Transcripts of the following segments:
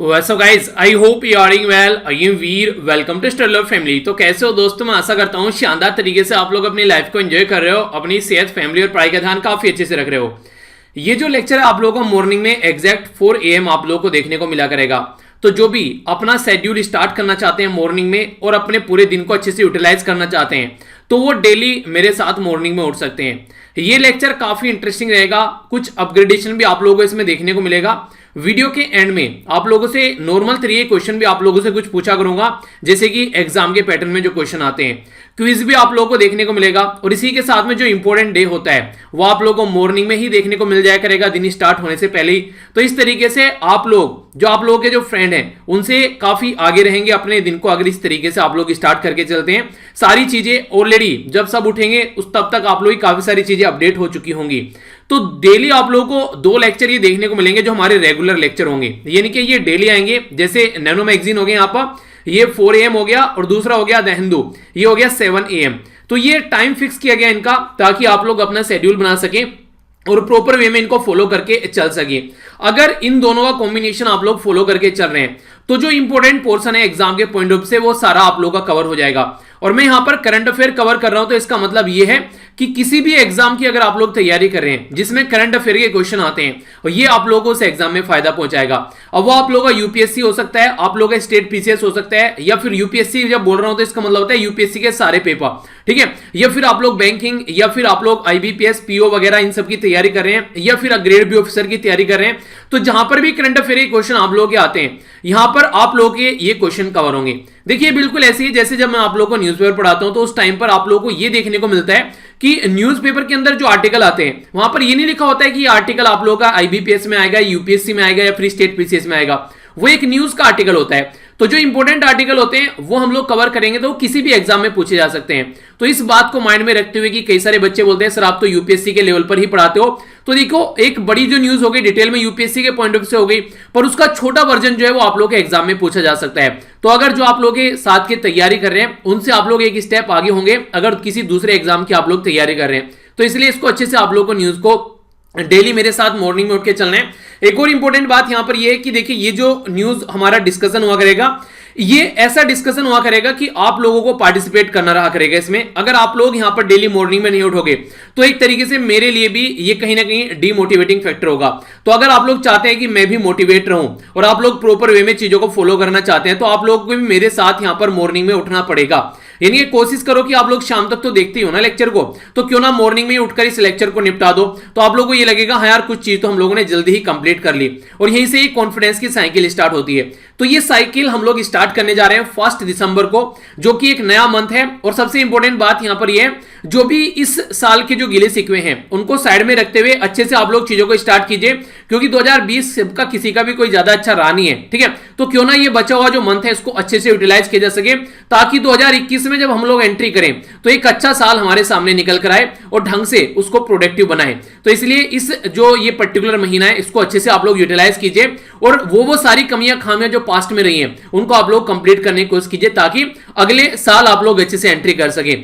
So guys I hope you are well. I am Veer, welcome to Study Family. तो कैसे हो दोस्तों, मैं आशा करता हूँ शानदार तरीके से आप लोग अपनी लाइफ को एंजॉय कर रहे हो, अपनी सेहत, फैमिली और पढ़ाई का ध्यान काफी अच्छे से रख रहे हो। ये जो लेक्चर है आप लोगों को मॉर्निंग में एग्जैक्ट 4 AM आप लोगों को देखने को मिला करेगा। तो जो भी अपना शेड्यूल स्टार्ट करना चाहते हैं मॉर्निंग में और अपने पूरे दिन को अच्छे से यूटिलाइज करना चाहते हैं तो वो डेली मेरे साथ मॉर्निंग में उठ सकते हैं। ये लेक्चर काफी इंटरेस्टिंग रहेगा, कुछ अपग्रेडेशन भी आप लोगों को इसमें देखने को मिलेगा। वीडियो के एंड में आप लोगों से नॉर्मल तरीके क्वेश्चन भी आप लोगों से कुछ पूछा करूंगा, जैसे कि एग्जाम के पैटर्न में जो क्वेश्चन आते हैं। क्विज भी आप लोगों को देखने को मिलेगा और इसी के साथ में जो इंपॉर्टेंट डे होता है वो आप लोगों को मॉर्निंग में ही देखने को मिल जाया करेगा, दिन स्टार्ट होने से पहले ही। तो इस तरीके से आप लोगों के जो फ्रेंड हैं उनसे काफी आगे रहेंगे अपने दिन को, अगर इस तरीके से आप लोग स्टार्ट करके चलते हैं। सारी चीजें ऑलरेडी जब सब उठेंगे उस तब तक आप लोग की काफी सारी चीजें अपडेट हो चुकी होंगी। तो डेली आप लोगों को 2 लेक्चर ये देखने को मिलेंगे जो हमारे रेगुलर लेक्चर होंगे, यानी कि ये डेली आएंगे। जैसे नैनो मैगजीन हो गए यहाँ पर, ये 4 AM हो गया और दूसरा हो गया द हिंदू, ये हो गया 7 AM। तो ये टाइम फिक्स किया गया इनका ताकि आप लोग अपना शेड्यूल बना सकें और प्रॉपर वे में इनको फॉलो करके चल सके। अगर इन दोनों का कॉम्बिनेशन आप लोग फॉलो करके चल रहे हैं तो जो इंपॉर्टेंट पोर्शन है एग्जाम के पॉइंट ऑफ व्यू से वो सारा आप लोगों का कवर हो जाएगा। और मैं यहां पर करंट अफेयर कवर कर रहा हूं तो इसका मतलब ये है कि किसी भी एग्जाम की अगर आप लोग तैयारी कर रहे हैं जिसमें करंट अफेयर के क्वेश्चन आते हैं और ये आप लोगों को उस एग्जाम में फायदा पहुंचाएगा। अब वो आप लोगों का यूपीएससी हो सकता है, आप लोगों का स्टेट पीसीएस हो सकता है, या फिर यूपीएससी जब बोल रहा हूं तो इसका मतलब होता है यूपीएससी के सारे पेपर, ठीक है, या फिर आप लोग बैंकिंग या फिर आप लोग आईबीपीएस पीओ वगैरह इन सब की तैयारी कर रहे हैं, या फिर ग्रेड बी ऑफिसर की तैयारी कर रहे हैं। तो जहां पर भी करंट अफेयर के क्वेश्चन आप लोगों के आते हैं यहां पर आप लोगों के ये क्वेश्चन कवर होंगे। देखिए बिल्कुल ऐसे ही जैसे जब मैं आप लोगों को न्यूज़पेपर पढ़ाता हूं तो उस टाइम पर आप लोगों को ये देखने को मिलता है कि न्यूज़पेपर के अंदर जो आर्टिकल आते हैं वहां पर ये नहीं लिखा होता है कि ये आर्टिकल आप लोगों का आईबीपीएस में आएगा, यूपीएससी में आएगा या फिर स्टेट पीसीएस में आएगा। वो एक न्यूज का आर्टिकल होता है। तो जो इंपॉर्टेंट आर्टिकल होते हैं वो हम लोग कवर करेंगे तो किसी भी एग्जाम में पूछे जा सकते हैं। तो इस बात को माइंड में रखते हुए कि कई सारे बच्चे बोलते हैं सर आप तो यूपीएससी के लेवल पर ही पढ़ाते हो, तो देखो एक बड़ी जो न्यूज हो गई डिटेल में यूपीएससी के पॉइंट ऑफ व्यू से हो गई, पर उसका छोटा वर्जन जो है वो आप लोग के एग्जाम में पूछा जा सकता है। तो अगर जो आप लोग के साथ की तैयारी कर रहे हैं उनसे आप लोग एक स्टेप आगे होंगे अगर किसी दूसरे एग्जाम की आप लोग तैयारी कर रहे हैं। तो इसलिए इसको अच्छे से आप लोग को न्यूज को डेली मेरे साथ मॉर्निंग में उठ के चलना है। एक और इंपॉर्टेंट बात यहां पर यह है कि देखिए ये जो न्यूज हमारा डिस्कशन हुआ करेगा ये ऐसा डिस्कशन हुआ करेगा कि आप लोगों को पार्टिसिपेट करना रहा करेगा इसमें। अगर आप लोग यहां पर डेली मॉर्निंग में नहीं उठोगे तो एक तरीके से मेरे लिए भी ये कहीं ना कहीं डीमोटिवेटिंग फैक्टर होगा। तो अगर आप लोग चाहते हैं कि मैं भी मोटिवेट रहूं और आप लोग प्रॉपर वे में चीजों को फॉलो करना चाहते हैं तो आप लोगों को भी मेरे साथ यहां पर मॉर्निंग में उठना पड़ेगा। यानी ये कोशिश करो कि आप लोग शाम तक तो देखते ही हो ना लेक्चर को, तो क्यों ना मॉर्निंग में उठकर इस लेक्चर को निपटा दो। तो आप लोगों को ये लगेगा हाँ यार कुछ चीज तो हम लोगों ने जल्दी ही कंप्लीट कर ली और यहीं से ही कॉन्फिडेंस की साइकिल स्टार्ट होती है। तो ये साइकिल हम लोग स्टार्ट करने जा रहे हैं 1 दिसंबर को, जो कि एक नया मंथ है। और सबसे इंपॉर्टेंट बात यहां पर यह है जो भी इस साल के जो गिले सिकवे हैं उनको साइड में रखते हुए अच्छे से आप लोग चीजों को स्टार्ट कीजिए, क्योंकि 2020 का किसी का भी कोई ज्यादा अच्छा रहा नहीं है, ठीक है। तो क्यों ना ये बचा हुआ जो मंथ है इसको अच्छे से यूटिलाइज किया जा सके ताकि 2021 में जब हम लोग एंट्री करें तो एक अच्छा साल हमारे सामने निकल कर आए और ढंग से उसको प्रोडक्टिव बनाए। तो इसलिए इस जो ये पर्टिकुलर महीना है इसको अच्छे से आप लोग यूटिलाइज कीजिए और वो सारी कमियां खामियां जो पास्ट में रही हैं उनको आप लोग कंप्लीट करने की कोशिश कीजिए ताकि अगले साल आप लोग अच्छे से एंट्री कर सके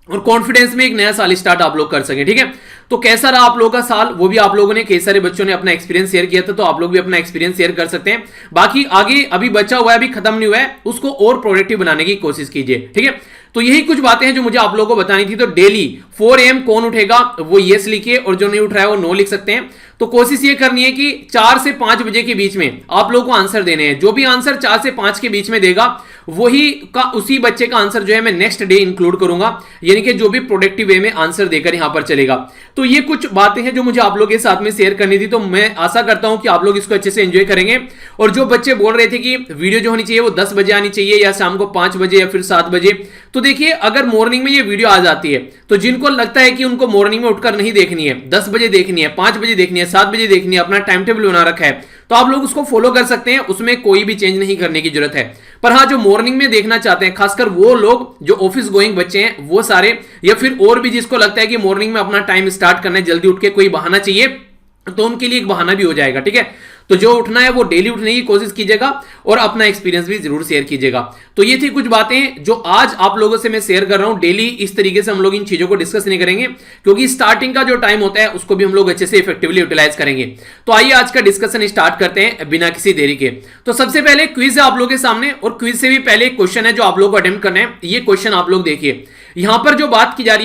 और कॉन्फिडेंस में एक नया साल स्टार्ट आप लोग कर सके, ठीक है। तो कैसा रहा आप लोगों का साल वो भी आप लोगों ने, कई सारे बच्चों ने अपना एक्सपीरियंस शेयर किया था, तो आप लोग भी अपना एक्सपीरियंस शेयर कर सकते हैं। बाकी आगे अभी बचा हुआ है, अभी खत्म नहीं हुआ है, उसको और प्रोडक्टिव बनाने की कोशिश कीजिए, ठीक है। तो यही कुछ बातें हैं जो मुझे आप लोगों को बतानी थी। तो डेली 4 AM कौन उठेगा वो यस लिखिए और जो नहीं उठ रहा है वो नो लिख सकते हैं। तो कोशिश ये करनी है कि 4 से 5 बजे के बीच में आप लोगों को आंसर देने हैं। जो भी आंसर 4 से 5 के बीच में देगा वही का उसी बच्चे का आंसर जो है मैं नेक्स्ट डे इंक्लूड करूंगा, यानी कि जो भी प्रोडक्टिव वे में आंसर देकर यहां पर चलेगा। तो ये कुछ बातें हैं जो मुझे आप लोगों के साथ में शेयर करनी थी। तो मैं आशा करता हूं कि आप लोग इसको अच्छे से एंजॉय करेंगे। और जो बच्चे बोल रहे थे कि वीडियो जो होनी चाहिए वो 10 बजे आनी चाहिए या शाम को 5 बजे या फिर 7 बजे, तो देखिए अगर मॉर्निंग में ये वीडियो आ जाती है तो जिनको लगता है कि उनको मॉर्निंग में उठकर नहीं देखनी है, 10 बजे देखनी है, 5 बजे देखनी है, 7 बजे देखनी है, अपना टाइम टेबल बना रखा है, तो आप लोग उसको फॉलो कर सकते हैं, उसमें कोई भी चेंज नहीं करने की जरूरत है। पर हाँ जो मॉर्निंग में देखना चाहते हैं खासकर वो लोग जो ऑफिस गोइंग बच्चे हैं वो सारे, या फिर और भी जिसको लगता है कि मॉर्निंग में अपना टाइम स्टार्ट करना है, जल्दी उठ के कोई बहाना चाहिए, तो उनके लिए एक बहाना भी हो जाएगा, ठीक है। तो जो उठना है वो डेली उठने की कोशिश कीजिएगा और अपना एक्सपीरियंस भी जरूर शेयर कीजिएगा। तो ये थी कुछ बातें जो आज आप लोगों से मैं शेयर कर रहा हूं। डेली इस तरीके से हम लोग इन चीजों को डिस्कस नहीं करेंगे, क्योंकि स्टार्टिंग का जो टाइम होता है उसको भी हम लोग अच्छे से इफेक्टिवली यूटिलाइज करेंगे। तो आइए आज का डिस्कशन स्टार्ट करते हैं बिना किसी देरी के। तो सबसे पहले क्विज है आप लोगों के सामने, और क्विज से भी पहले एक क्वेश्चन है जो आप लोग को अटेम्प्ट करना है। ये क्वेश्चन आप लोग देखिए, यहां पर जो बात की जा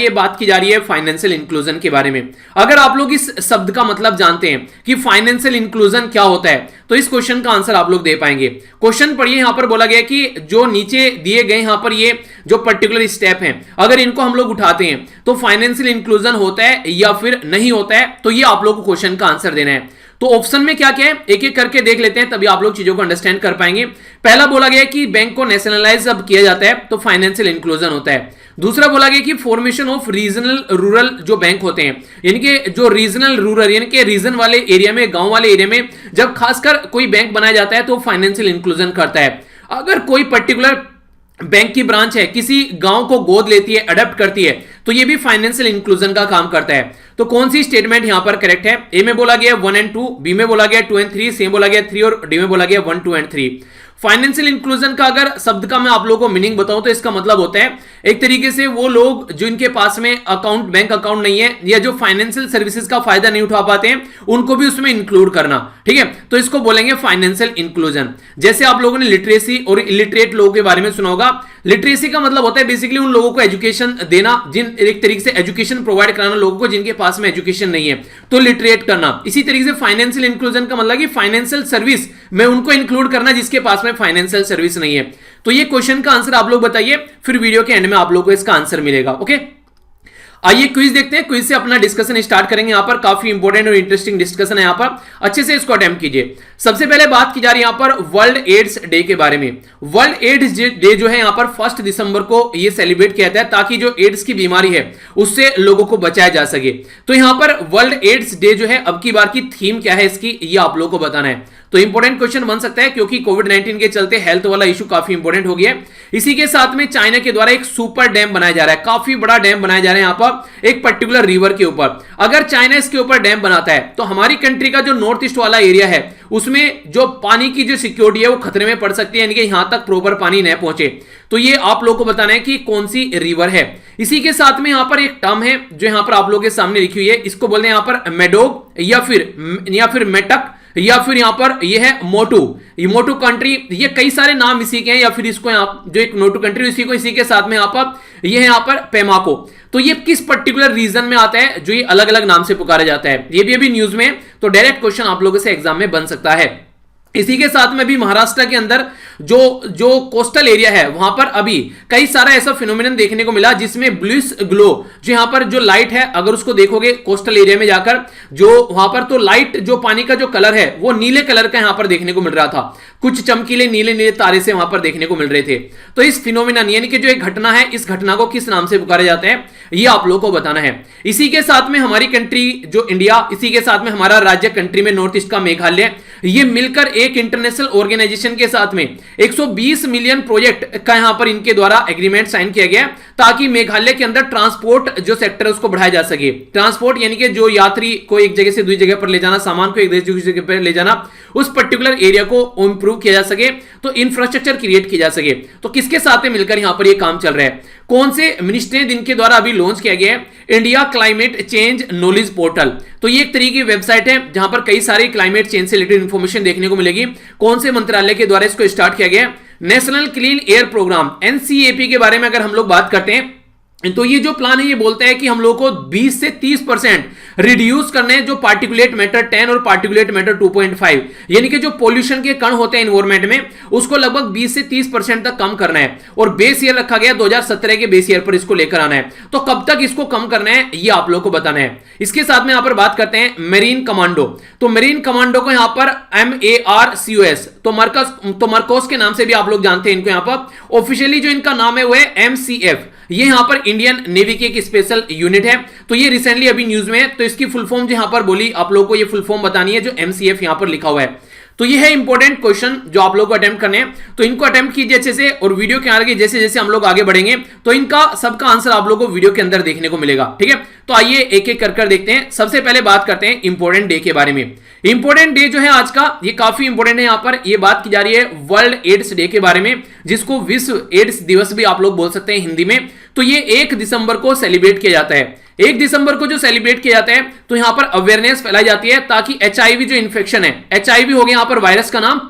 रही है फाइनेंशियल इंक्लूजन के बारे में। अगर आप लोग इस शब्द का मतलब जानते हैं कि फाइनेंशियल इंक्लूजन क्या होता है, तो इस क्वेश्चन का आंसर आप लोग दे पाएंगे। क्वेश्चन पढ़िए, यहां पर बोला गया कि जो नीचे दिए गए यहां पर ये जो पर्टिकुलर स्टेप हैं, अगर इनको हम लोग उठाते हैं तो फाइनेंशियल इंक्लूजन होता है या फिर नहीं होता है। तो ये आप लोग को क्वेश्चन का आंसर देना है। तो ऑप्शन में क्या क्या है एक एक करके देख लेते हैं, तभी आप लोग चीजों को अंडरस्टैंड कर पाएंगे। पहला बोला गया कि बैंक को नेशनलाइज अब किया जाता है, तो फाइनेंशियल इंक्लूजन होता है। दूसरा बोला गया कि फॉर्मेशन ऑफ रीजनल रूरल जो बैंक होते हैं, यानी कि जो रीजनल रूरल यानी कि रीजन वाले एरिया में, गांव वाले एरिया में जब खासकर कोई बैंक बनाया जाता है तो फाइनेंशियल इंक्लूजन करता है। अगर कोई पर्टिकुलर बैंक की ब्रांच है किसी गांव को गोद लेती है, अडॉप्ट करती है, तो ये भी फाइनेंशियल इंक्लूजन का काम करता है। तो कौन सी स्टेटमेंट यहां पर करेक्ट है? ए में बोला गया 1 और 2, बी में बोला गया 2 और 3, सी में बोला गया 3 और डी में बोला गया 1, 2 और 3। फाइनेंशियल इंक्लूजन का अगर शब्द का मैं आप लोगों को मीनिंग बताऊं तो इसका मतलब होता है एक तरीके से वो लोग जो इनके पास में अकाउंट, बैंक अकाउंट नहीं है, या जो फाइनेंशियल सर्विसेज का फायदा नहीं उठा पाते हैं, उनको भी उसमें इंक्लूड करना। ठीक है, तो इसको बोलेंगे फाइनेंशियल इंक्लूजन। जैसे आप लोगों ने लिटरेसी और इलिटरेट लोगों के बारे में सुना होगा। लिटरेसी का मतलब होता है बेसिकली उन लोगों को एजुकेशन देना, जिन एक तरीके से एजुकेशन प्रोवाइड कराना लोगों को जिनके पास में एजुकेशन नहीं है, तो लिटरेट करना। इसी तरीके से फाइनेंशियल इंक्लूजन का मतलब कि फाइनेंशियल सर्विस में उनको इंक्लूड करना जिसके पास में फाइनेंशियल सर्विस नहीं है। तो ये क्वेश्चन का आंसर आप लोग बताइए, फिर वीडियो के एंड में आप लोगों को इसका आंसर मिलेगा। ओके, आइए क्विज देखते हैं। क्विज से अपना डिस्कशन स्टार्ट करेंगे। यहां पर काफी इंपॉर्टेंट और इंटरेस्टिंग डिस्कशन है, यहां पर अच्छे से इसको अटेम्प्ट कीजिए। सबसे पहले बात की जा रही है यहां पर वर्ल्ड एड्स डे के बारे में। वर्ल्ड एड्स डे जो है यहां पर 1 दिसंबर को ये सेलिब्रेट किया जाता है, ताकि जो एड्स की बीमारी है उससे लोगों को बचाया जा सके। तो यहां पर वर्ल्ड एड्स डे जो है, अब की बार की थीम क्या है इसकी, ये आप लोगों को बताना है। तो इंपॉर्टेंट क्वेश्चन बन सकता है, क्योंकि कोविड-19 के चलते हेल्थ वाला इशू काफी इंपॉर्टेंट हो गया है। इसी के साथ में चाइना के द्वारा एक सुपर डैम बनाया जा रहा है, काफी बड़ा डैम बनाया जा रहा है यहां पर एक पर्टिकुलर रिवर के ऊपर। अगर चाइना इसके ऊपर डैम बनाता है तो हमारी कंट्री का जो नॉर्थ ईस्ट वाला एरिया है उसमें जो पानी की जो सिक्योरिटी है वो खतरे में पड़ सकती है, यानी कि यहां तक प्रॉपर पानी न पहुंचे। तो ये आप लोगों को बताना है कि कौन सी रिवर है। इसी के साथ में यहां पर एक टर्म है जो यहां पर आप लोगों के सामने लिखी हुई है, इसको बोलते हैं यहां पर मेडोग या फिर मेटक, या फिर यहां पर यह है मोटू। ये मोटू कंट्री, ये कई सारे नाम इसी के हैं, या फिर इसको यहां जो एक मोटू कंट्री इसी के साथ में यहां पर यह है यहां पर पेमाको। तो ये किस पर्टिकुलर रीजन में आता है जो ये अलग अलग नाम से पुकारा जाता है, ये भी अभी न्यूज में। तो डायरेक्ट क्वेश्चन आप लोगों से एग्जाम में बन सकता है। इसी के साथ में भी महाराष्ट्र के अंदर जो कोस्टल एरिया है वहां पर अभी कई सारा ऐसा फिनोमिनन देखने को मिला, जिसमें ब्लूइश ग्लो जो यहां पर जो लाइट है, अगर उसको देखोगे कोस्टल एरिया में जाकर, जो वहां पर तो लाइट जो पानी का जो कलर है वो नीले कलर का यहां पर देखने को मिल रहा था। कुछ चमकीले नीले नीले तारे से वहां पर देखने को मिल रहे थे। तो इस फिनोमिनन यानी कि जो एक घटना है, इस घटना को किस नाम से पुकारा जाता है, ये आप लोगों को बताना है। इसी के साथ में हमारी कंट्री जो इंडिया, इसी के साथ में हमारा राज्य कंट्री में नॉर्थ ईस्ट का मेघालय, ये मिलकर एक इंटरनेशनल ऑर्गेनाइजेशन के साथ में 120 मिलियन प्रोजेक्ट का यहां पर इनके द्वारा एग्रीमेंट साइन किया गया, ताकि मेघालय के अंदर ट्रांसपोर्ट जो सेक्टर है उसको बढ़ाया जा सके। ट्रांसपोर्ट यानी कि जो यात्री को एक जगह से दूसरी जगह पर ले जाना, सामान को एक देश दूसरी जगह पर ले जाना, उस पर्टिकुलर एरिया को इंप्रूव किया जा सके, तो इंफ्रास्ट्रक्चर क्रिएट किया जा सके। तो किसके साथ में मिलकर यहां पर यह काम चल रहा है, कौन से मिनिस्ट्री ने इनके द्वारा अभी लॉन्च किया गया है? India climate change knowledge portal. तो ये एक तरीके की वेबसाइट है जहां पर कई सारी क्लाइमेट चेंज से रिलेटेड इंफॉर्मेशन देखने को मिलेगी। कौन से मंत्रालय के द्वारा इसको स्टार्ट किया गया? National Clean Air Programme NCAP के बारे में अगर हम लोग बात करते हैं, तो ये जो प्लान है ये बोलता है कि हम लोग को 20 से 30% रिड्यूस करने हैं जो पार्टिकुलेट मैटर 10 और पार्टिकुलेट मैटर 2.5, यानी कि जो पोल्यूशन के कण होते हैं एनवायरमेंट में, उसको लगभग 20 से 30% तक कम करना है। और बेस ईयर रखा गया 2017 के बेस ईयर पर इसको लेकर आना है। तो कब तक इसको कम करना है ये आप लोग को बताना है। इसके साथ में यहां पर बात करते हैं मेरीन कमांडो। तो मेरीन कमांडो को यहां पर MARCOS, तो मर्कोस के नाम से भी आप लोग जानते हैं इनको। यहां पर ऑफिशियली जो इनका नाम है वो है MCF। ये यहां पर इंडियन नेवी की एक स्पेशल यूनिट है। तो ये रिसेंटली अभी न्यूज में है, तो इसकी फुल फॉर्म जो यहां पर बोली आप लोगों को ये फुल फॉर्म बतानी है जो MCF यहां पर लिखा हुआ है। तो ये है इंपॉर्टेंट क्वेश्चन जो आप लोग को अटेम्प्ट करने हैं, तो इनको अटेम्प्ट कीजिए अच्छे से, और वीडियो के आगे जैसे जैसे हम लोग आगे बढ़ेंगे तो इनका सबका आंसर आप लोग को वीडियो के अंदर देखने को मिलेगा। ठीक है, तो आइए एक एक कर देखते हैं। सबसे पहले बात करते हैं इंपॉर्टेंट डे के बारे में। इंपॉर्टेंट डे जो है आज का, ये काफी इंपॉर्टेंट है। यहां पर ये बात की जा रही है वर्ल्ड एड्स डे के बारे में, जिसको विश्व एड्स दिवस भी आप लोग बोल सकते हैं हिंदी में। तो ये 1 दिसंबर को सेलिब्रेट किया जाता है। 1 दिसंबर को जो सेलिब्रेट किया जाता है तो यहां पर अवेयरनेस फैलाई जाती है, ताकि एचआईवी जो इन्फेक्शन है, एचआईवी हो गया यहां पर वायरस का नाम,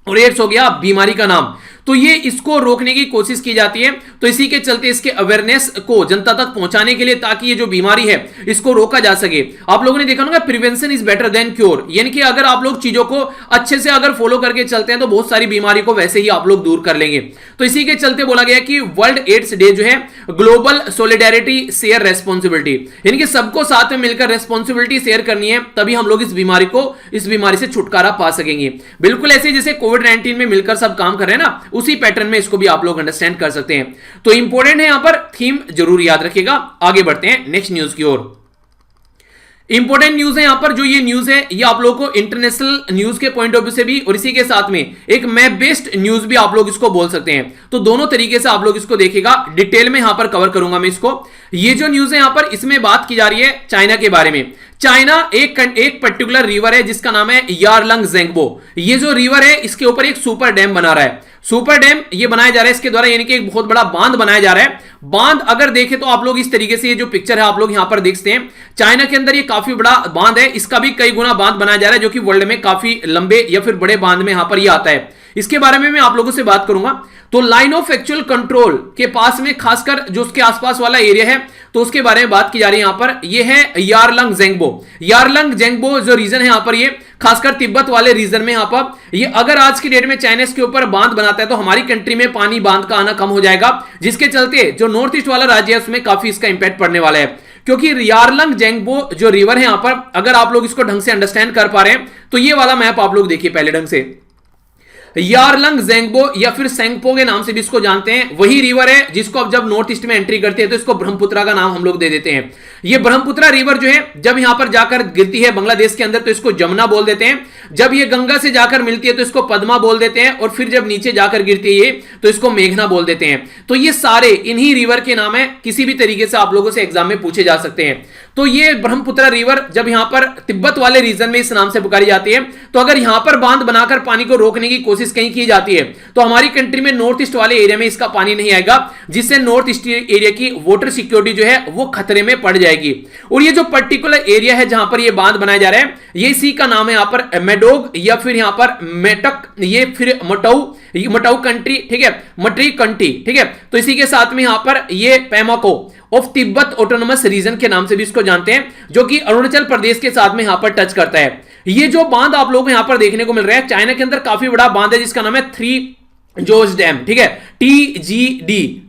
और एड्स हो गया बीमारी का नाम, तो ये इसको रोकने की कोशिश की जाती है। तो इसी के चलते इसके अवेयरनेस को जनता तक पहुंचाने के लिए, ताकि ये जो बीमारी है इसको रोका जा सके। आप लोगों ने देखा होगा prevention is better than cure, यानी कि अगर आप लोग चीजों को अच्छे से अगर फॉलो करके चलते हैं तो बहुत सारी बीमारी को वैसे ही आप लोग दूर कर लेंगे। तो इसी के चलते बोला गया कि वर्ल्ड एड्स डे जो है ग्लोबल सोलिडेरिटी शेयर रेस्पॉन्सिबिलिटी, यानी कि सबको साथ में मिलकर रेस्पॉन्सिबिलिटी शेयर करनी है, तभी हम लोग इस बीमारी से छुटकारा पा सकेंगे। बिल्कुल ऐसे जैसे कोविड-19 में मिलकर सब काम कर रहे हैं ना, उसी पैटर्न में इसको भी आप लोग अंडरस्टैंड कर सकते हैं। तो इंपॉर्टेंट है, यहां पर थीम जरूर याद रखिएगा। आगे बढ़ते हैं नेक्स्ट न्यूज की ओर। इंपॉर्टेंट न्यूज है यहां पर, जो ये न्यूज है ये आप लोगों को इंटरनेशनल न्यूज के पॉइंट ऑफ व्यू से भी, और इसी के साथ में एक मैप बेस्ड न्यूज भी आप लोग इसको बोल सकते हैं। तो दोनों तरीके से आप लोग इसको देखिएगा, डिटेल में यहां पर कवर करूंगा मैं इसको। ये जो न्यूज है यहां पर, इसमें बात की जा रही है चाइना के बारे में। चाइना एक पर्टिकुलर रिवर है जिसका नाम है यारलंग ज़ेंगबो। ये जो रिवर है इसके ऊपर एक सुपर डैम बना रहा है। सुपर डैम ये बनाया जा रहा है इसके द्वारा, यानी कि एक बहुत बड़ा बांध बनाया जा रहा है। बांध अगर देखें तो आप लोग इस तरीके से, ये जो पिक्चर है आप लोग यहां पर देख सकते हैं, चाइना के अंदर ये काफी बड़ा बांध है। इसका भी कई गुना बांध बनाया जा रहा है, जो कि वर्ल्ड में काफी लंबे या फिर बड़े बांध में यहां पर ये आता है। इसके बारे में मैं आप लोगों से बात करूंगा। तो लाइन ऑफ एक्चुअल कंट्रोल के पास में, खासकर जो उसके आसपास वाला एरिया है, तो उसके बारे में बात की जा रही है यहां पर। ये है यारलंग ज़ेंगबो। यारलंग ज़ेंगबो जो रीजन है यहां पर, ये खासकर तिब्बत वाले रीजन में यहां पर, ये अगर आज की डेट में चाइना इसके ऊपर बांध बनाता है तो हमारी कंट्री में पानी बांध का आना कम हो जाएगा, जिसके चलते जो नॉर्थ ईस्ट वाला राज्य है उसमें काफी इसका इंपैक्ट पड़ने वाला है। क्योंकि यारलंग ज़ेंगबो जो रिवर है यहां पर, अगर आप लोग इसको ढंग से अंडरस्टैंड कर पा रहे हैं तो ये वाला मैप आप लोग देखिए पहले ढंग से। यारलंग ज़ेंगबो या फिर सेंगपो के नाम से भी इसको जानते हैं, वही रिवर है जिसको अब जब नॉर्थ ईस्ट में एंट्री करते हैं तो इसको ब्रह्मपुत्रा का नाम हम लोग दे देते हैं। ये ब्रह्मपुत्रा रिवर जो है जब यहां पर जाकर गिरती है बांग्लादेश के अंदर तो इसको जमुना बोल देते हैं। जब ये गंगा से जाकर मिलती है तो इसको पद्मा बोल देते हैं, और फिर जब नीचे जाकर गिरती है ये तो इसको मेघना बोल देते हैं। तो ये सारे इन्हीं रिवर के नाम है, किसी भी तरीके से आप लोगों से एग्जाम में पूछे जा सकते हैं। तो ये ब्रह्मपुत्रा रिवर जब यहां पर तिब्बत वाले रीजन में इस नाम से पुकारी जाती है, तो अगर यहां पर बांध बनाकर पानी को रोकने की कोशिश कहीं की जाती है तो हमारी कंट्री में नॉर्थ ईस्ट वाले एरिया में इसका पानी नहीं आएगा, जिससे नॉर्थ ईस्ट एरिया की वाटर सिक्योरिटी जो है वो खतरे में पड़ जाएगी। और ये जो पर्टिकुलर एरिया है जहां पर ये बांध बनाया जा रहा है, ये इसी का नाम है यहां पर मेडोग या फिर यहां पर मेटक, ये फिर मटाऊ कंट्री, ठीक है, मटरी कंट्री, ठीक है। तो इसी के साथ में यहां पर ये पैमाको ऑफ तिब्बत ऑटोनोमस रीजन के नाम से भी इसको जानते हैं, जो कि अरुणाचल प्रदेश के साथ में यहां पर टच करता है। ये जो बांध आप लोगों को यहां पर देखने को मिल रहा है, चाइना के अंदर काफी बड़ा बांध है जिसका नाम है थ्री जोर्ज डैम, ठीक है,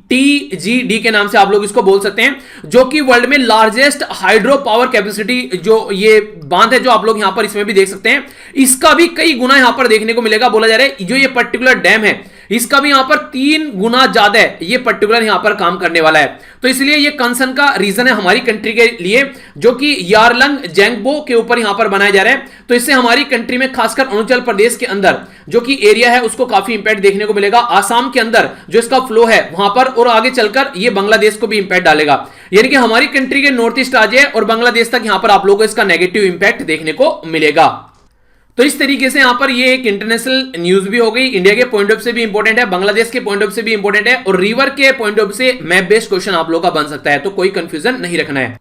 टीजीडी के नाम से आप लोग इसको बोल सकते हैं, जो कि वर्ल्ड में लार्जेस्ट हाइड्रो पावर कैपेसिटी जो ये बांध है जो आप लोग यहां पर इसमें भी देख सकते हैं, इसका भी कई गुना यहां पर देखने को मिलेगा। बोला जा रहा है जो ये पर्टिकुलर डैम है इसका भी यहां पर 3 गुना ज्यादा है, ये पर्टिकुलर यहां पर काम करने वाला है। तो इसलिए ये कंसर्न का रीजन है हमारी कंट्री के लिए, जो कि यारलंग ज़ेंगबो के ऊपर यहां पर बनाया जा रहा है। तो इससे हमारी कंट्री में खासकर अरुणाचल प्रदेश के अंदर जो कि एरिया है उसको काफी इंपैक्ट देखने को मिलेगा। आसाम के अंदर जो इसका फ्लो है वहां पर, और आगे चलकर ये बांग्लादेश को भी इंपैक्ट डालेगा, यानी कि हमारी कंट्री के नॉर्थ ईस्ट राज्य और बांग्लादेश तक यहां पर आप लोगों को इसका नेगेटिव इंपैक्ट देखने को मिलेगा। तो इस तरीके से यहां पर ये एक इंटरनेशनल न्यूज भी हो गई, इंडिया के पॉइंट ऑफ से भी इंपॉर्टेंट है, बांग्लादेश के पॉइंट ऑफ से भी इंपॉर्टेंट है, और रिवर के पॉइंट ऑफ से मैप बेस्ड क्वेश्चन आप लोगों का बन सकता है, तो कोई कंफ्यूजन नहीं रखना है।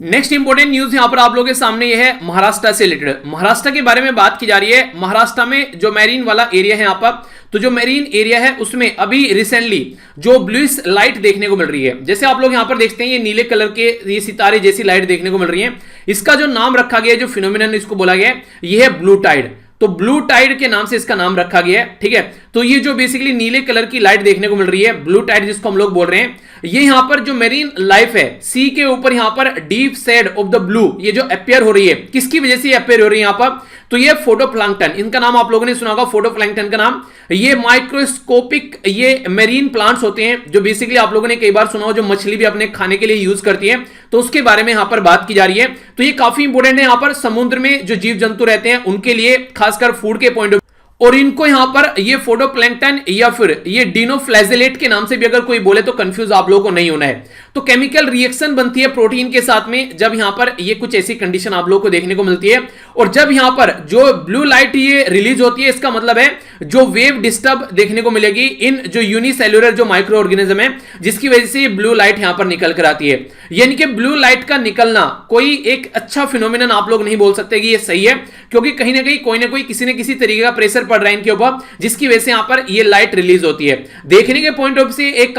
नेक्स्ट इंपॉर्टेंट न्यूज यहां पर आप लोगों के सामने ये है महाराष्ट्र से रिलेटेड। महाराष्ट्र के बारे में बात की जा रही है। महाराष्ट्र में जो मैरीन वाला एरिया है यहां पर, तो जो मैरीन एरिया है उसमें अभी रिसेंटली जो ब्लूइश लाइट देखने को मिल रही है, जैसे आप लोग यहां पर देखते हैं ये नीले कलर के ये सितारे जैसी लाइट देखने को मिल रही है, इसका जो नाम रखा गया है, जो फिनोमिनन इसको बोला गया है, ये है ब्लू टाइड। तो ब्लू टाइड के नाम से इसका नाम रखा गया है, ठीक है। तो ये जो बेसिकली नीले कलर की लाइट देखने को मिल रही है, ब्लू टाइड जिसको हम लोग बोल रहे हैं, ये यहां पर जो मेरीन लाइफ है सी के ऊपर यहां पर deep shade of the blue ये जो अपियर हो रही है, किसकी वजह से अपियर हो रही है यहां पर, तो ये फोटोप्लैंक्टन, इनका नाम आप लोगों ने सुना होगा फोटोप्लैंक्टन का नाम। ये माइक्रोस्कोपिक ये मेरीन प्लांट्स होते हैं जो बेसिकली आप लोगों ने कई बार सुना हो, जो मछली भी अपने खाने के लिए यूज करती है। तो उसके बारे में यहां पर बात की जा रही है। तो ये काफी इंपॉर्टेंट है। यहां पर समुद्र में जो जीव जंतु रहते हैं उनके लिए खासकर फूड के पॉइंट और इनको यहां पर ये फोटोप्लैंक्टन या फिर ये डिनोफ्लैजेलेट के नाम से भी अगर कोई बोले तो कंफ्यूज आप लोगों को नहीं होना है। तो केमिकल रिएक्शन बनती है प्रोटीन के साथ में जब यहां पर ये कुछ ऐसी कंडीशन आप लोगों को देखने को मिलती है। और जब यहां पर जो ब्लू लाइट ये रिलीज होती है, इसका मतलब है जो वेव डिस्टर्ब देखने को मिलेगी इन जो यूनिसेल्युलर जो माइक्रो ऑर्गेनिज्म है, जिसकी वजह से ये ब्लू लाइट यहां पर निकल कर आती है। यानी कि ब्लू लाइट का निकलना कोई एक अच्छा फिनोमिनन आप लोग नहीं बोल सकते कि ये सही है, क्योंकि कहीं ना कोई किसी न किसी तरीके का प्रेशर पड़ रहा है इनके ऊपर, जिसकी वजह से यहां पर ये लाइट रिलीज होती है। देखने के पॉइंट ऑफ से एक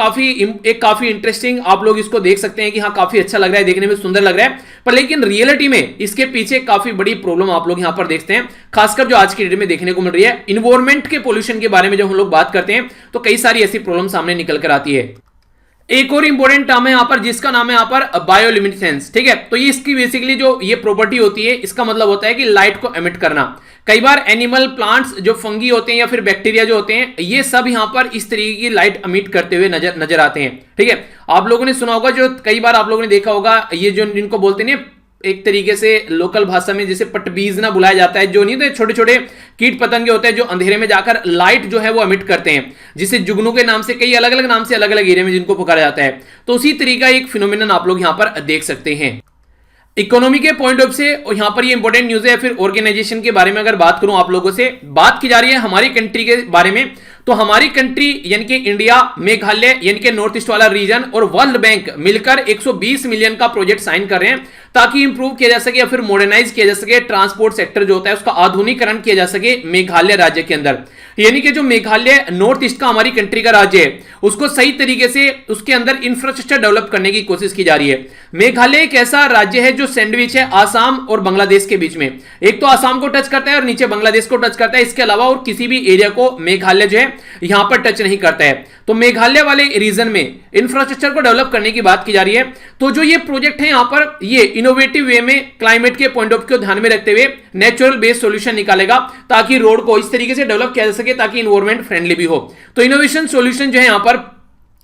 काफी इंटरेस्टिंग आप लोग इसको देख सकते हैं कि हाँ काफी अच्छा लग रहा है, देखने में सुंदर लग रहा है, पर लेकिन रियलिटी में इसके पीछे काफी बड़ी प्रॉब्लम आप लोग यहां पर देखते हैं, खासकर जो आज की डेट में देखने को मिल रही है। इन्वायरमेंट के पोल्यूशन के बारे में जब हम लोग बात करते हैं तो कई सारी ऐसी प्रॉब्लम सामने निकल कर आती है। एक और इंपॉर्टेंट टर्म है यहां पर जिसका नाम है यहां पर बायोल्यूमिनेसेंस। ठीक है, तो ये इसकी बेसिकली जो ये प्रॉपर्टी होती है, इसका मतलब होता है कि लाइट को एमिट करना। कई बार एनिमल प्लांट्स जो फंगी होते हैं या फिर बैक्टीरिया जो होते हैं, ये सब यहां पर इस तरीके की लाइट एमिट करते हुए नजर आते हैं। ठीक है, आप लोगों ने सुना होगा, जो कई बार आप लोगों ने देखा होगा, ये जो इनको बोलते हैं एक तरीके से लोकल भाषा में जैसे पटबीज ना बुलाया जाता है, जो नहीं तो छोटे छोटे कीट पतंगे होते हैं जो अंधेरे में जाकर लाइट जो है वो एमिट करते हैं, जिसे जुगनू के नाम से, कई अलग अलग नाम से अलग अलग एरिया में जिनको पुकारा जाता है। तो उसी तरीका एक फिनोमिनन आप लोग यहां पर देख सकते हैं। इकोनॉमी के पॉइंट ऑफ से यहां पर ये इंपॉर्टेंट न्यूज है। फिर ऑर्गेनाइजेशन के बारे में अगर बात करूं, आप लोगों से बात की जा रही है हमारी कंट्री के बारे में, तो हमारी कंट्री यानी कि इंडिया, मेघालय यानी कि नॉर्थ ईस्ट वाला रीजन और वर्ल्ड बैंक मिलकर 120 मिलियन का प्रोजेक्ट साइन कर रहे हैं ताकि इंप्रूव किया जा सके या फिर मॉडर्नाइज किया जा सके ट्रांसपोर्ट सेक्टर जो होता है उसका आधुनिकीकरण किया जा सके मेघालय राज्य के अंदर। यानी कि जो मेघालय नॉर्थ ईस्ट का हमारी कंट्री का राज्य है, उसको सही तरीके से उसके अंदर इंफ्रास्ट्रक्चर डेवलप करने की कोशिश की जा रही है। मेघालय एक ऐसा राज्य है जो सैंडविच है आसाम और बांग्लादेश के बीच में, एक तो आसाम को टच करता है और नीचे बांग्लादेश को टच करता है। इसके अलावा और किसी भी एरिया को मेघालय जो है यहां पर टच नहीं करता है। तो मेघालय वाले रीजन में इंफ्रास्ट्रक्चर को डेवलप करने की बात की जा रही है। तो जो ये प्रोजेक्ट है यहां पर, ये इनोवेटिव वे में क्लाइमेट के पॉइंट ऑफ व्यू को ध्यान में रखते हुए नेचुरल बेस्ड सॉल्यूशन निकालेगा ताकि रोड को इस तरीके से डेवलप किया जा सके ताकि इन्वायरमेंट फ्रेंडली भी हो। तो इनोवेशन सॉल्यूशन जो है यहां पर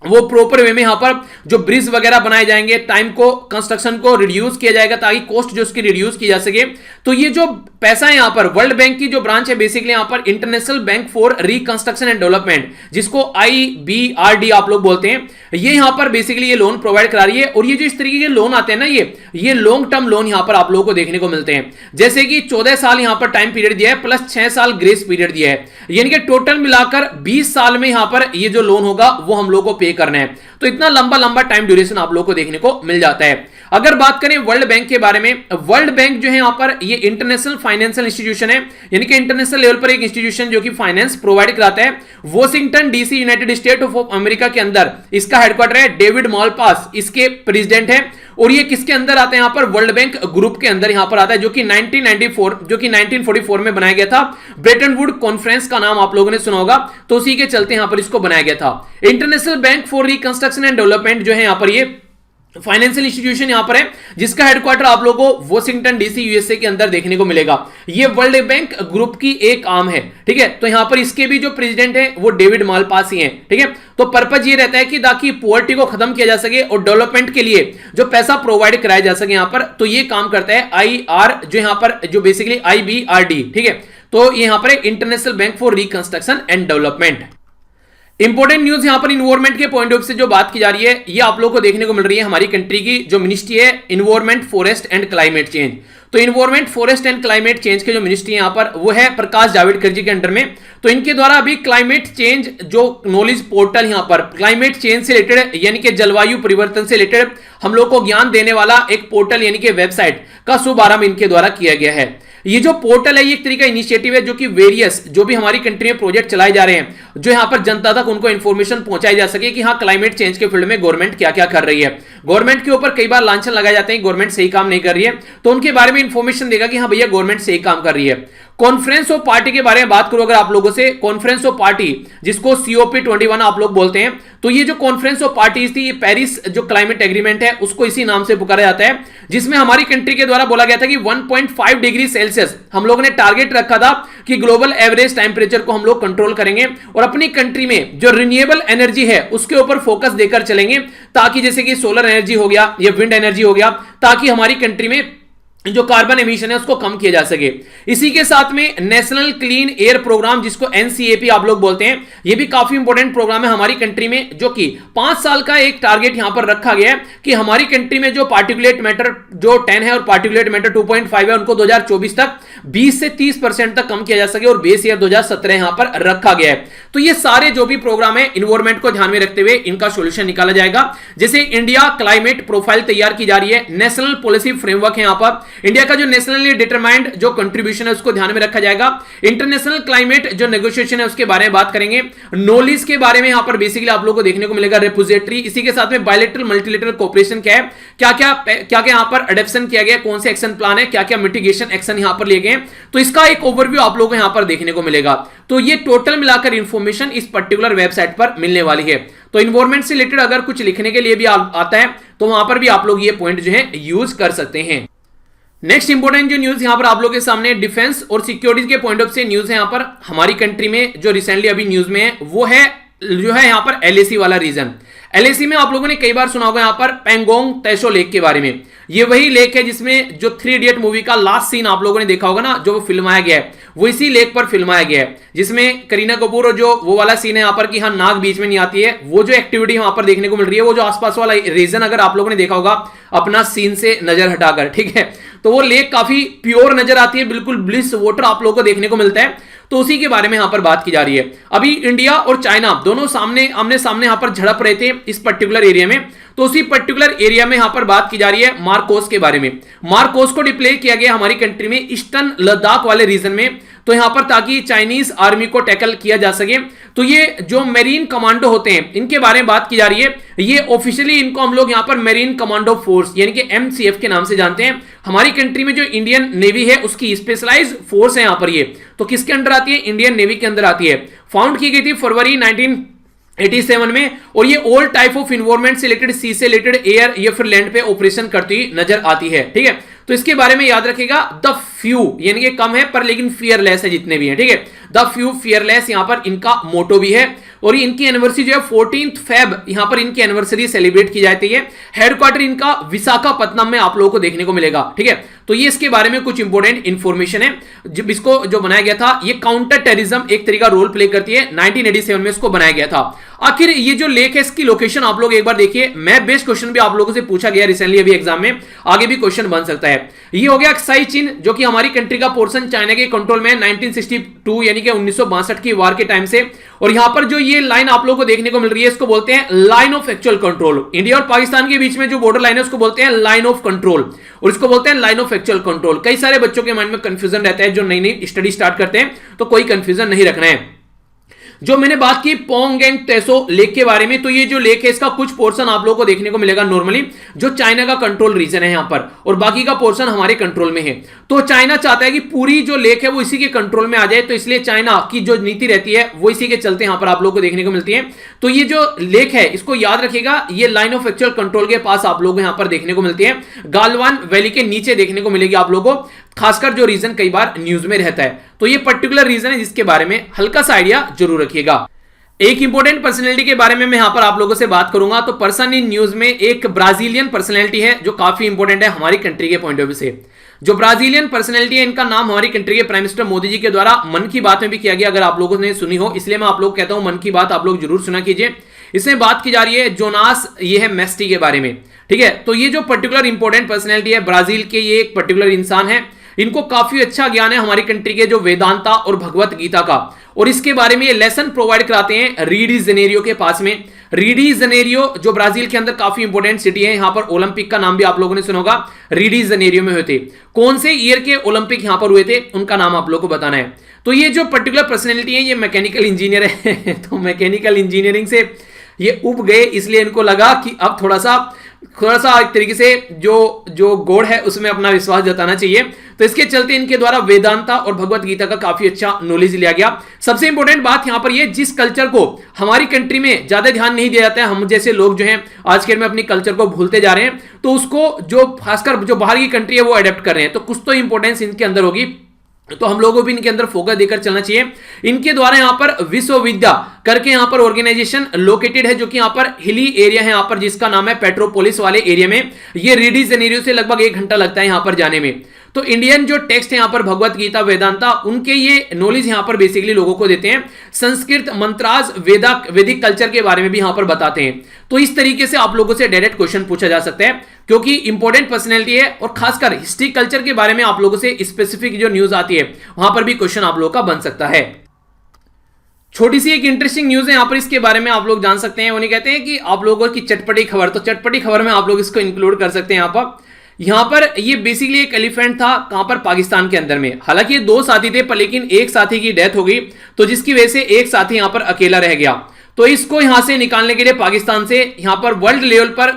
वो प्रॉपर वे में यहां पर जो ब्रिज वगैरह बनाए जाएंगे, टाइम को कंस्ट्रक्शन को रिड्यूस किया जाएगा ताकि कॉस्ट जो उसकी रिड्यूस की जा सके। तो ये जो पैसा है यहां पर वर्ल्ड बैंक की जो ब्रांच है बेसिकली यहां पर international bank for reconstruction and development, जिसको IBRD आप लोग बोलते हैं, ये यहां पर बेसिकली ये लोन प्रोवाइड करा रही है। और ये जो इस तरीके के लोन आते हैं ना, ये लॉन्ग टर्म लोन यहां पर आप लोगों को देखने को मिलते हैं, जैसे कि 14 साल यहां पर टाइम पीरियड दिया है प्लस 6 साल ग्रेस पीरियड दिया है, यानी कि टोटल मिलाकर 20 साल में यहां पर ये जो लोन होगा वो हम लोग को पे करना है। तो इतना लंबा टाइम ड्यूरेशन आप लोगों को देखने को मिल जाता है। अगर बात करें वर्ल्ड बैंक के बारे में, वर्ल्ड बैंक जो है यहां पर ये इंटरनेशनल फाइनेंशियल इंस्टीट्यूशन है, यानी कि इंटरनेशनल लेवल पर एक इंस्टीट्यूशन जो कि फाइनेंस प्रोवाइड कराता है। Washington DC United state of America के अंदर इसका हेडक्वार्टर है। डेविड मालपास इसके प्रेसिडेंट है। और ये किसके अंदर आता है यहां पर, वर्ल्ड बैंक ग्रुप के अंदर यहां पर आता है, जो कि 1944 में बनाया गया था। ब्रेटन वुड कॉन्फ्रेंस का नाम आप लोगों ने सुना होगा, तो उसी के चलते यहां पर इसको बनाया गया था। International bank for reconstruction and development जो है यहां पर ये फाइनेंशियल इंस्टीट्यूशन यहां पर है, जिसका हेडक्वार्टर आप लोगों को वॉशिंगटन DC USA के अंदर देखने को मिलेगा। ये वर्ल्ड बैंक ग्रुप की एक आर्म है। ठीक है, तो यहां पर इसके भी जो प्रेसिडेंट है वो डेविड मालपास ही हैं। ठीक है, तो पर्पज ये रहता है कि ताकि पॉवर्टी को खत्म किया जा सके और डेवलपमेंट के लिए जो पैसा प्रोवाइड कराया जा सके यहां पर, तो ये काम करता है IR जो यहां पर जो बेसिकली IBRD। ठीक है, तो यहां पर international bank for reconstruction and development. Important news यहां पर इन्वायरमेंट के पॉइंट ऑफ से जो बात की जा रही है, ये आप लोगों को देखने को मिल रही है हमारी कंट्री की जो मिनिस्ट्री है environment, forest and climate change. तो environment, forest and climate change के जो मिनिस्ट्री यहां पर वो है प्रकाश जावड़ेकर जी के अंडर में। तो इनके द्वारा अभी क्लाइमेट चेंज जो नॉलेज पोर्टल यहां पर क्लाइमेट चेंज से रिलेटेड यानी कि जलवायु परिवर्तन से रिलेटेड हम लोग को ज्ञान देने वाला एक पोर्टल यानी कि वेबसाइट का शुभारंभ इनके द्वारा किया गया है। ये जो पोर्टल है ये एक तरीका इनिशिएटिव है जो कि वेरियस जो भी हमारी कंट्री में प्रोजेक्ट चलाए जा रहे हैं, जो यहां पर जनता तक उनको इंफॉर्मेशन पहुंचाई जा सके कि हाँ क्लाइमेट चेंज के फील्ड में गवर्नमेंट क्या क्या कर रही है। गवर्नमेंट के ऊपर कई बार लांछन लगाए जाते हैं गवर्नमेंट सही काम नहीं कर रही है, तो उनके बारे में इंफॉर्मेशन देगा कि हाँ भैया गवर्नमेंट सही काम कर रही है। कॉन्फ्रेंस ऑफ पार्टी के बारे में बात करूं अगर आप लोगों से, कॉन्फ्रेंस ऑफ पार्टी जिसको COP21 आप लोग बोलते हैं, तो ये जो कॉन्फ्रेंस ऑफ पार्टीज थी, ये पेरिस जो क्लाइमेट एग्रीमेंट है उसको इसी नाम से पुकारा जाता है, जिसमें हमारी कंट्री के द्वारा बोला गया था कि 1.5 डिग्री सेल्सियस हम लोगों ने टारगेट रखा था कि ग्लोबल एवरेज टेम्परेचर को हम लोग कंट्रोल करेंगे और अपनी कंट्री में जो रिन्यूएबल एनर्जी है उसके ऊपर फोकस देकर चलेंगे, ताकि जैसे कि सोलर एनर्जी हो गया या विंड एनर्जी हो गया, ताकि हमारी कंट्री में जो कार्बन एमिशन है उसको कम किया जा सके। इसी के साथ में नेशनल क्लीन एयर प्रोग्राम जिसको NCAP आप लोग बोलते हैं, ये भी काफी इंपॉर्टेंट प्रोग्राम है हमारी कंट्री में, जो कि 5 साल का एक टारगेट यहां पर रखा गया है कि हमारी कंट्री में जो पार्टिकुलेट मैटर जो 10 है और पार्टिकुलेट मैटर 2.5 है उनको 2024 तक 20 से 30% तक कम किया जा सके और बेस ईयर 2017 यहां पर रखा गया है। तो ये सारे जो भी प्रोग्राम है इन्वायरमेंट को ध्यान में रखते हुए इनका सोल्यूशन निकाला जाएगा। जैसे इंडिया क्लाइमेट प्रोफाइल तैयार की जा रही है, नेशनल पॉलिसी फ्रेमवर्क है यहां पर, इंडिया का जो नेशनली डिटरमाइंड जो कंट्रीब्यूशन है उसको ध्यान में रखा जाएगा, इंटरनेशनल क्लाइमेट जो नेगोशिएशन है उसके बारे में बात करेंगे, नॉलेज के बारे में यहां पर बेसिकली आप लोगों को देखने को मिलेगा, रेपोजिटरी, इसी के साथ में बायलैटरल मल्टीलैटरल कोऑपरेशन क्या है, क्या क्या यहां पर एडॉप्शन किया गया, कौन से एक्शन प्लान है, क्या क्या मिटिगेशन एक्शन यहां पर लिए गए, तो इसका एक ओवरव्यू आप लोगों को यहां पर देखने को मिलेगा। तो ये टोटल मिलाकर इंफॉर्मेशन इस पर्टिकुलर वेबसाइट पर मिलने वाली है। तो इन्वायरमेंट से रिलेटेड अगर कुछ लिखने के लिए भी आता है तो वहां पर भी आप लोग ये पॉइंट जो है यूज कर सकते हैं। नेक्स्ट इंपोर्टेंट जो न्यूज यहां पर आप लोगों के सामने डिफेंस और सिक्योरिटी के पॉइंट ऑफ से न्यूज है यहां पर हमारी कंट्री में जो रिसेंटली अभी न्यूज में है वो है जो है यहां पर LAC वाला रीजन। LAC में आप लोगों ने कई बार सुना होगा यहां पर पेंगोंग तेसो लेक के बारे में। ये वही लेक है जिसमें जो 3 इडियट मूवी का लास्ट सीन आप लोगों ने देखा होगा ना, जो वो फिल्माया गया है वो इसी लेक पर फिल्माया गया है, जिसमें करीना कपूर और जो वो वाला सीन है यहाँ पर कि हाँ नाग बीच में नहीं आती है, वो जो एक्टिविटी वहां पर देखने को मिल रही है, वो जो आसपास वाला रीजन अगर आप लोगों ने देखा होगा अपना सीन से नजर हटाकर, ठीक है, तो वो लेक काफी प्योर नजर आती है, बिल्कुल ब्लिस वाटर आप लोगों को देखने को मिलता है। तो उसी के बारे में यहां पर बात की जा रही है। अभी इंडिया और चाइना दोनों आमने सामने यहां पर झड़प रहे थे इस पर्टिकुलर एरिया में, तो उसी पर्टिकुलर एरिया में यहां पर बात की जा रही है मार्कोस के बारे में। मार्कोस को डिप्लॉय किया गया हमारी कंट्री में ईस्टर्न लद्दाख वाले रीजन में, तो यहां पर ताकि चाइनीज आर्मी को टैकल किया जा सके। तो ये जो मेरीन कमांडो होते हैं इनके बारे में बात की जा रही है। ये ऑफिशियली इनको हम लोग यहां पर मेरीन कमांडो फोर्स यानी कि MCF के नाम से जानते हैं। हमारी कंट्री में जो इंडियन नेवी है उसकी स्पेशलाइज्ड फोर्स है यहां पर। ये तो किसके अंडर आती है? इंडियन नेवी के अंदर आती है। फाउंड की गई थी फरवरी 1987 में, और ये ऑल टाइप ऑफ इन्वायरमेंट से रिलेटेड, सी से रिलेटेड, एयर या फिर लैंड पे ऑपरेशन करती नजर आती है। ठीक है, तो इसके बारे में याद रखिएगा, द फ्यू यानी कि कम है पर लेकिन फियरलेस है जितने भी हैं। ठीक है, द फ्यू फियरलेस यहां पर इनका मोटो भी है, और इनकी एनिवर्सरी जो है 14 फेब यहां पर इनकी एनिवर्सरी सेलिब्रेट की जाती है। हेडक्वार्टर इनका विशाखापत्तनम में आप लोगों को देखने को मिलेगा। ठीक है, तो ये इसके बारे में कुछ इंपोर्टेंट इंफॉर्मेशन है। जब इसको जो बनाया गया था, ये काउंटर टेररिज्म एक तरीका रोल प्ले करती है। 1987 में इसको बनाया गया था। आखिर ये जो लेक है इसकी लोकेशन आप लोग एक बार देखिए। मैप बेस्ड क्वेश्चन भी आप लोगों से पूछा गया रिसेंटली अभी एग्जाम में, आगे भी क्वेश्चन बन सकता है। ये हो गया एक्साई चीन, जो कि हमारी कंट्री का पोर्शन चाइना के कंट्रोल में 1962 यानी कि 1962 की वार के टाइम से। और यहां पर जो ये लाइन आप लोगों को देखने को मिल रही है इसको बोलते हैं line of actual control. India और पाकिस्तान के बीच में जो बॉर्डर लाइन है उसको बोलते हैं लाइन ऑफ कंट्रोल, और इसको बोलते हैं लाइन ऑफ एक्चुअल कंट्रोल। कई सारे बच्चों के माइंड में कंफ्यूजन रहता है जो नई नई स्टडी स्टार्ट करते हैं, तो कोई कंफ्यूजन नहीं रखना है। जो मैंने बात की पोंग एंड तेसो लेक के बारे में, तो ये जो लेक है इसका कुछ पोर्शन आप लोगों को देखने को मिलेगा नॉर्मली जो चाइना का कंट्रोल रीजन है यहां पर, और बाकी का पोर्शन हमारे कंट्रोल में है। तो चाइना चाहता है कि पूरी जो लेक है वो इसी के कंट्रोल में आ जाए, तो इसलिए चाइना की जो नीति रहती है वो इसी के चलते यहां पर आप लोगों को देखने को मिलती है। तो ये जो लेक है इसको याद रखिएगा, ये लाइन ऑफ एक्चुअल कंट्रोल के पास आप लोगों को यहां पर देखने को मिलती है। गालवान वैली के नीचे देखने को मिलेगी आप लोगों को, खासकर जो रीजन कई बार न्यूज में रहता है। तो ये पर्टिकुलर रीजन है जिसके बारे में हल्का सा आइडिया जरूर रखिएगा। एक इंपॉर्टेंट पर्सनैलिटी के बारे में मैं यहां पर आप लोगों से बात करूंगा। तो पर्सन इन न्यूज में एक ब्राजीलियन पर्सनैलिटी है जो काफी इंपॉर्टेंट है हमारी कंट्री के पॉइंट ऑफ व्यू से। जो ब्राजीलियन पर्सनैलिटी है इनका नाम हमारी कंट्री के प्राइम मिनिस्टर मोदी जी के द्वारा मन की बात में भी किया गया, अगर आप लोगों ने सुनी हो, इसलिए मैं आप लोग कहता हूं मन की बात आप लोग जरूर सुना कीजिए। इसमें बात की जा रही है जोनास ये है मेस्टी के बारे में। ठीक है, तो ये जो पर्टिकुलर इंपॉर्टेंट पर्सनैलिटी है ब्राजील के, ये एक पर्टिकुलर इंसान है, इनको काफी अच्छा ज्ञान है हमारी कंट्री के जो वेदांता और भगवत गीता का, और इसके बारे में ये लेसन प्रोवाइड कराते हैं रीडी जेनेरियो के पास में। रीडी जेनेरियो जो ब्राजील के अंदर काफी इंपॉर्टेंट सिटी है, यहां पर ओलंपिक का नाम भी आप लोगों ने सुना होगा, रीडी जेनेरियो में हुए थे। कौन से ईयर के ओलंपिक यहां पर हुए थे उनका नाम आप लोगों को बताना है। तो ये जो पर्टिकुलर पर्सनैलिटी है ये मैकेनिकल इंजीनियर है तो मैकेनिकल इंजीनियरिंग से ये उब गए, इसलिए इनको लगा कि अब थोड़ा सा थोड़ा सा एक तरीके से जो जो गॉड है उसमें अपना विश्वास जताना चाहिए। तो इसके चलते इनके द्वारा वेदांता और भगवत गीता का काफी अच्छा नॉलेज लिया गया। सबसे इंपॉर्टेंट बात यहां पर ये, जिस कल्चर को हमारी कंट्री में ज्यादा ध्यान नहीं दिया जाता है, हम जैसे लोग जो हैं आज के डेट में अपनी कल्चर को भूलते जा रहे हैं, तो उसको जो खासकर जो बाहर की कंट्री है वो अडेप्ट कर रहे हैं, तो कुछ तो इंपॉर्टेंस इनके अंदर होगी, तो हम लोगों को भी इनके अंदर फोकस देकर चलना चाहिए। इनके द्वारा यहां पर विश्वविद्या करके यहां पर ऑर्गेनाइजेशन लोकेटेड है, जो कि यहां पर हिली एरिया है यहां पर, जिसका नाम है पेट्रोपोलिस वाले एरिया में। ये री डी जेनेरियो से लगभग 1 घंटा लगता है यहां पर जाने में। तो इंडियन जो टेक्स्ट है यहां पर भगवत गीता वेदांता, उनके ये नॉलेज यहां पर बेसिकली लोगों को देते हैं। संस्कृत मंत्राज वैदिक कल्चर के बारे में भी यहां पर बताते हैं। तो इस तरीके से आप लोगों से डायरेक्ट क्वेश्चन पूछा जा सकता है, क्योंकि इंपॉर्टेंट पर्सनैलिटी है, और खासकर हिस्ट्री कल्चर के बारे में आप लोगों से स्पेसिफिक जो न्यूज आती है वहां पर भी क्वेश्चन आप लोगों का बन सकता है। छोटी सी एक इंटरेस्टिंग न्यूज है यहां पर, इसके बारे में आप लोग जान सकते हैं। उन्हें कहते हैं कि आप लोगों की चटपटी खबर, तो चटपटी खबर में आप लोग इसको इंक्लूड कर सकते हैं यहां पर ये बेसिकली एक एलिफेंट था, कहां पर, पाकिस्तान के अंदर में। हालांकि ये 2 साथी थे, पर लेकिन एक साथी की डेथ हो गई, तो जिसकी वजह से एक साथी यहां पर अकेला रह गया। तो इसको यहां से निकालने के लिए पाकिस्तान से यहां पर वर्ल्ड लेवल पर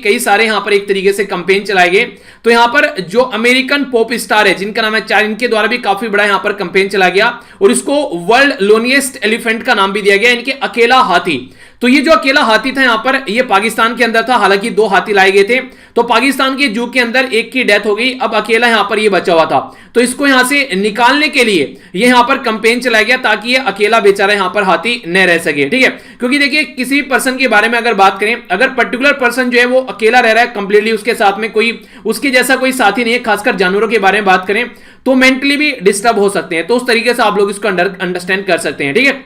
कई सारे यहां पर एक तरीके से कैंपेन चलाए गए। तो यहां पर जो अमेरिकन पॉप स्टार है जिनका नाम है चार, इनके द्वारा भी काफी बड़ा यहां पर कैंपेन चलाया गया, और इसको वर्ल्ड लोनिएस्ट एलिफेंट का नाम भी दिया गया, इनके अकेला हाथी। तो ये जो अकेला हाथी था यहां पर, ये पाकिस्तान के अंदर था, हालांकि 2 हाथी लाए गए थे। तो पाकिस्तान के जू के अंदर एक की डेथ हो गई, अब अकेला यहां पर ये बचा हुआ था। तो इसको यहां से निकालने के लिए ये यहां पर कैंपेन चलाया गया, ताकि ये अकेला बेचारा यहां पर हाथी न रह सके, ठीक है। क्योंकि देखिए किसी पर्सन के बारे में अगर बात करें, अगर पर्टिकुलर पर्सन जो है वो अकेला रह रहा है कंप्लीटली, उसके साथ में कोई उसके जैसा कोई साथी नहीं है, खासकर जानवरों के बारे में बात करें, तो मेंटली भी डिस्टर्ब हो सकते हैं। तो उस तरीके से आप लोग इसको अंडरस्टैंड कर सकते हैं, ठीक है।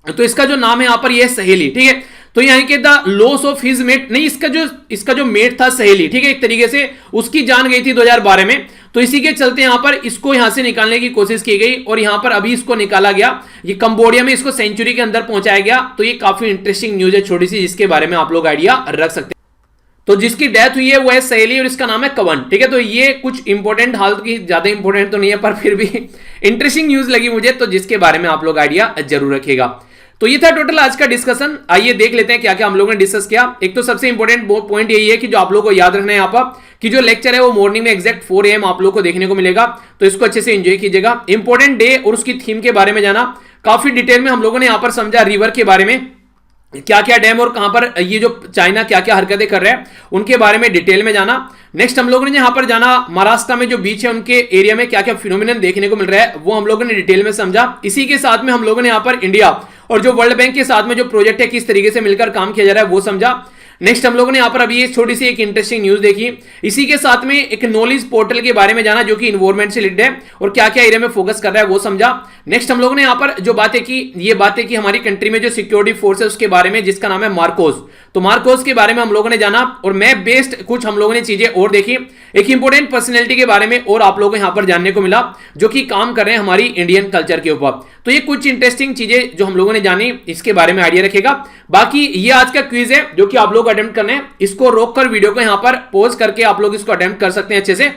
तो इसका जो नाम है यहां पर, यह सहेली, ठीक है। तो यहां के the loss of his met, नहीं, इसका जो मेट था सहेली, ठीक है, एक तरीके से उसकी जान गई थी 2012 में। तो इसी के चलते यहां पर इसको यहां से निकालने की कोशिश की गई, और यहां पर अभी इसको निकाला गया, ये कंबोडिया में इसको सेंचुरी के अंदर पहुंचाया गया। तो ये काफी इंटरेस्टिंग न्यूज है छोटी सी, जिसके बारे में आप लोग आइडिया रख सकते हैं। तो जिसकी डेथ हुई है वो है सहेली, और इसका नाम है कवन, ठीक है। तो ये कुछ इंपॉर्टेंट, हालत की ज्यादा इंपॉर्टेंट तो नहीं है, पर फिर भी इंटरेस्टिंग न्यूज लगी मुझे, तो जिसके बारे में आप लोग आइडिया जरूर रखिएगा। तो ये था टोटल आज का डिस्कशन। आइए देख लेते हैं क्या क्या हम लोगों ने डिस्कस किया। एक तो सबसे इंपॉर्टेंट पॉइंट यही है कि जो आप लोगों को याद रखना है यहाँ पर, कि जो लेक्चर है वो मॉर्निंग में एग्जैक्ट 4 AM आप लोगों को देखने को मिलेगा, तो इसको अच्छे से एंजॉय कीजिएगा। इंपॉर्टेंट डे और उसकी थीम के बारे में जाना, काफी डिटेल में हम लोगों ने यहाँ पर समझा, रिवर के बारे में, क्या क्या डैम और कहां पर ये जो चाइना क्या क्या हरकतें कर रहे हैं उनके बारे में डिटेल में जाना। नेक्स्ट हम लोगों ने यहां पर जाना महाराष्ट्र में जो बीच है उनके एरिया में क्या क्या फिनोमिनन देखने को मिल रहा है, वो हम लोगों ने डिटेल में समझा। इसी के साथ में हम लोगों ने यहां पर इंडिया और जो वर्ल्ड बैंक के साथ में जो प्रोजेक्ट है किस तरीके से मिलकर काम किया जा रहा है वो समझा। नेक्स्ट हम लोगों ने यहां पर अभी एक छोटी सी एक इंटरेस्टिंग न्यूज देखी। इसी के साथ में एक नॉलेज पोर्टल के बारे में जाना जो कि इन्वायरमेंट से रिलेटेड है और क्या क्या एरिया में फोकस कर रहा है वो समझा। नेक्स्ट हम लोगों ने यहां पर जो बातें की, ये बातें की हमारी कंट्री में जो सिक्योरिटी फोर्स है उसके बारे में, जिसका नाम है मार्कोस। तो मार्कोस के बारे में हम लोगों ने जाना और मैप बेस्ड कुछ हम लोगों ने चीजें और देखी। एक इंपॉर्टेंट पर्सनैलिटी के बारे में और आप लोगों को यहां पर जानने को मिला जो कि काम कर रहे हैं हमारी इंडियन कल्चर के ऊपर। तो ये कुछ इंटरेस्टिंग चीजें जो हम लोगों ने जानी, इसके बारे में आइडिया रखेगा। बाकी ये आज का क्विज है जो कि आप लोग अटेम्प्ट करने हैं, इसको रोककर वीडियो को यहां पर पॉज करके आप लोग इसको अटेम्प्ट कर सकते हैं अच्छे से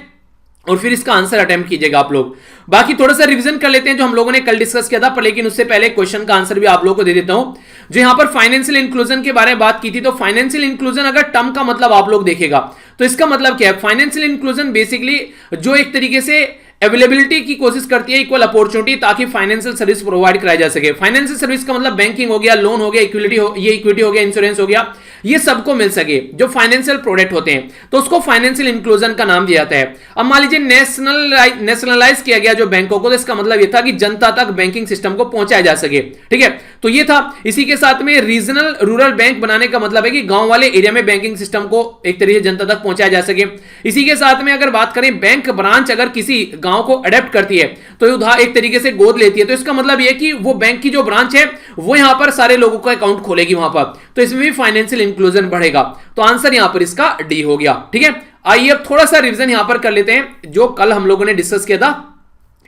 और फिर इसका आंसर अटेम्प्ट कीजिएगा आप लोग। बाकी थोड़ा सा रिवीजन कर लेते हैं जो हम लोगों ने कल डिस्कस किया था, पर लेकिन उससे पहले क्वेश्चन का आंसर भी आप लोगों को दे देता हूं। जो यहां पर फाइनेंशियल इंक्लूजन के बारे में बात की थी, तो फाइनेंशियल इंक्लूजन अगर टर्म का मतलब आप लोग देखेगा तो इसका मतलब क्या है। फाइनेंशियल इंक्लूजन बेसिकली जो एक तरीके से अवेलेबिलिटी की कोशिश करती है, इक्वल अपॉर्चुनिटी, ताकि फाइनेंशियल सर्विस प्रोवाइड कराई जा सके। फाइनेंशियल सर्विस का मतलब बैंकिंग हो गया, लोन हो गया, इक्विटी हो गया, इंश्योरेंस हो गया, ये सबको मिल सके जो फाइनेंशियल प्रोडक्ट होते हैं, तो उसको फाइनेंशियल इंक्लूजन का नाम दिया जाता है। अब मान लीजिए नेशनलाइज किया गया जो बैंकों को, तो इसका मतलब ये था कि जनता तक बैंकिंग सिस्टम को पहुंचाया जा सके, ठीक है। तो ये था। इसी के साथ में रीजनल रूरल बैंक बनाने का मतलब है कि गांव वाले एरिया में बैंकिंग सिस्टम को एक तरीके से जनता तक पहुंचाया जा सके। इसी के साथ में अगर बात करें बैंक ब्रांच अगर किसी गांव को अडेप्ट करती है तो उधार एक तरीके से गोद लेती है, तो इसका मतलब यह कि वो बैंक की जो ब्रांच है वो यहां पर सारे लोगों का अकाउंट खोलेगी वहां पर, तो इसमें भी फाइनेंशियल इंक्लूजन बढ़ेगा। तो आंसर यहां पर इसका डी हो गया, ठीक है। आइए अब थोड़ा सा रिवीजन यहां पर कर लेते हैं जो कल हम लोगों ने डिस्कस किया था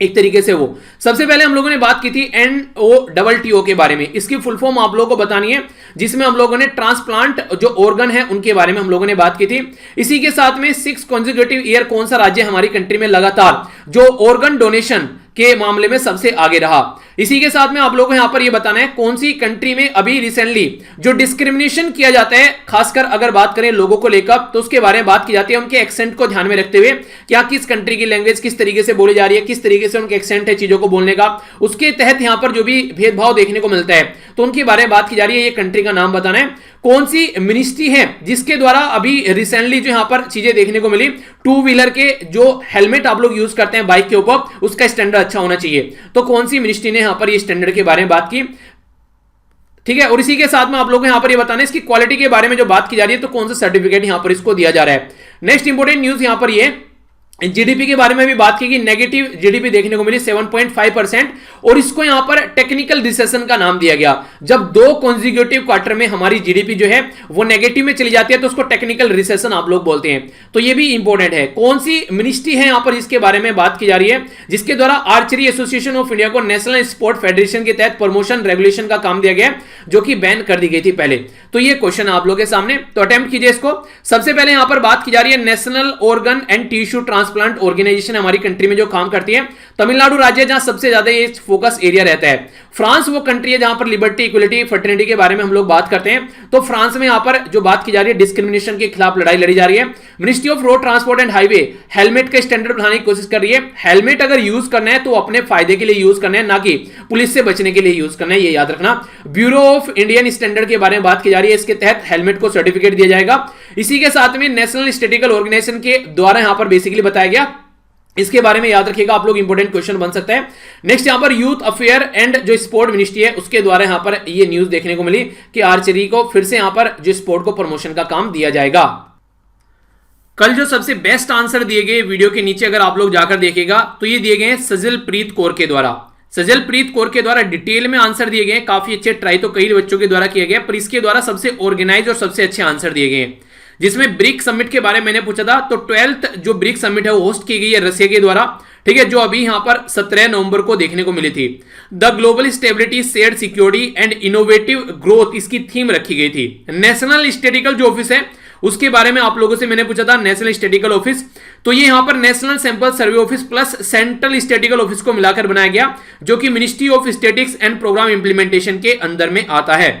एक तरीके से। वो सबसे पहले हम लोगों ने बात की थी NOTTO के बारे में, इसकी फुल फॉर्म आप लोगों को बतानी है, जिसमें हम लोगों ने ट्रांसप्लांट जो ऑर्गन है उनके बारे में हम लोगों ने बात की थी। इसी के साथ में 6 कॉन्जिक्यूटिव ईयर कौन सा राज्य हमारी कंट्री में लगातार जो ऑर्गन डोनेशन के मामले में सबसे आगे रहा। इसी के साथ में आप लोगों को यहां पर यह बताना है कौन सी कंट्री में अभी रिसेंटली जो डिस्क्रिमिनेशन किया जाता है, खासकर अगर बात करें लोगों को लेकर, तो उसके बारे में बात की जाती है उनके एक्सेंट को ध्यान में रखते हुए, क्या किस कंट्री की लैंग्वेज किस तरीके से बोली जा रही है, किस तरीके से उनके एक्सेंट है चीजों को बोलने का, उसके तहत यहां पर जो भी भेदभाव देखने को मिलता है तो उनके बारे में बात की जा रही है। ये कंट्री का नाम बताना है। कौन सी मिनिस्ट्री है जिसके द्वारा अभी रिसेंटली जो यहां पर चीजें देखने को मिली, टू व्हीलर के जो हेलमेट आप लोग यूज करते हैं बाइक के ऊपर, उसका स्टैंडर्ड अच्छा होना चाहिए। तो कौन सी मिनिस्ट्री ने यहां पर ये स्टैंडर्ड के बारे में बात की, ठीक है। और इसी के साथ में आप लोग यहां पर ये बताना है इसकी क्वालिटी के बारे में जो बात की जा रही है, तो कौन सा सर्टिफिकेट यहां पर इसको दिया जा रहा है। नेक्स्ट इंपोर्टेंट न्यूज यहां पर ये जीडीपी के बारे में भी बात की, नेगेटिव जीडीपी देखने को मिली 7.5%, और इसको यहां पर टेक्निकल रिसेशन का नाम दिया गया। जब दो कॉन्जिक्यूटिव क्वार्टर में हमारी जीडीपी जो है वो नेगेटिव में चली जाती है तो उसको टेक्निकल रिसेशन आप लोग बोलते हैं। तो ये भी इंपॉर्टेंट है। कौन सी मिनिस्ट्री है यहां पर इसके बारे में बात की जा रही है, जिसके द्वारा आर्चरी एसोसिएशन ऑफ इंडिया को नेशनल स्पोर्ट फेडरेशन के तहत प्रमोशन रेगुलेशन का काम दिया गया, जो कि बैन कर दी गई थी पहले। तो ये क्वेश्चन आप लोगों के सामने, तो अटेम्प्ट कीजिए इसको। सबसे पहले यहां पर बात की जा रही है National Organ and Tissue Transplant Organisation हमारी कंट्री में जो काम करती है। तमिलनाडु राज्य जहां सबसे ज्यादा ये फोकस एरिया रहता है। फ्रांस वो कंट्री है जहां पर लिबर्टी, इक्वलिटी, फ्रेटर्निटी के बारे में हम लोग बात करते हैं। तो फ्रांस में यहां पर जो बात की जा रही है डिस्क्रिमिनेशन के खिलाफ लड़ाई लड़ी जा रही है। Ministry of road transport and highway helmet का स्टैंडर्ड बढ़ाने की कोशिश कर रही है। हेलमेट अगर यूज करना है तो अपने फायदे के लिए यूज करना है, ना कि पुलिस से बचने के लिए यूज करना है, ये याद रखना। ब्यूरो ऑफ इंडियन स्टैंडर्ड के बारे में बात की जा रही है। इसके तहत हेलमेट को सर्टिफिकेट दिया जाएगा। इसी के साथ में नेशनल स्टैटिस्टिकल ऑर्गेनाइजेशन के द्वारा यहां पर बेसिकली बताया गया, इसके बारे में याद रखिएगा आप लोग, इंपॉर्टेंट क्वेश्चन बन सकता है। नेक्स्ट यहां पर यूथ अफेयर एंड जो स्पोर्ट मिनिस्ट्री है उसके द्वारा यहां पर ये न्यूज देखने को मिली कि आर्चरी को फिर से यहां पर जो स्पोर्ट को प्रमोशन का काम दिया जाएगा। कल जो सबसे बेस्ट आंसर दिए गए वीडियो के नीचे अगर आप लोग जाकर देखिएगा तो ये दिए गए हैं सजल प्रीत कौर के द्वारा। सजल प्रीत कौर के द्वारा डिटेल में आंसर दिए गए, काफी अच्छे, ट्राई तो कई बच्चों के द्वारा किया गया, पर इसके द्वारा सबसे ऑर्गेनाइज और सबसे अच्छे आंसर दिए गए। जिसमें ब्रिक समिट के बारे में मैंने पूछा था, तो 12th जो ब्रिक समिट है वो होस्ट की गई है रशिया के द्वारा, ठीक है, जो अभी यहां पर 17 नवंबर को देखने को मिली थी। The global stability, shared security and innovative growth इसकी थीम रखी गई थी। नेशनल स्टैटिस्टिकल जो ऑफिस है उसके बारे में आप लोगों से मैंने पूछा था, नेशनल स्टैटिस्टिकल ऑफिस, तो ये यहां पर National Sample Survey Office plus Central Statistical Office को मिलाकर बनाया गया, जो कि Ministry of Statistics and Programme Implementation के अंदर में आता है।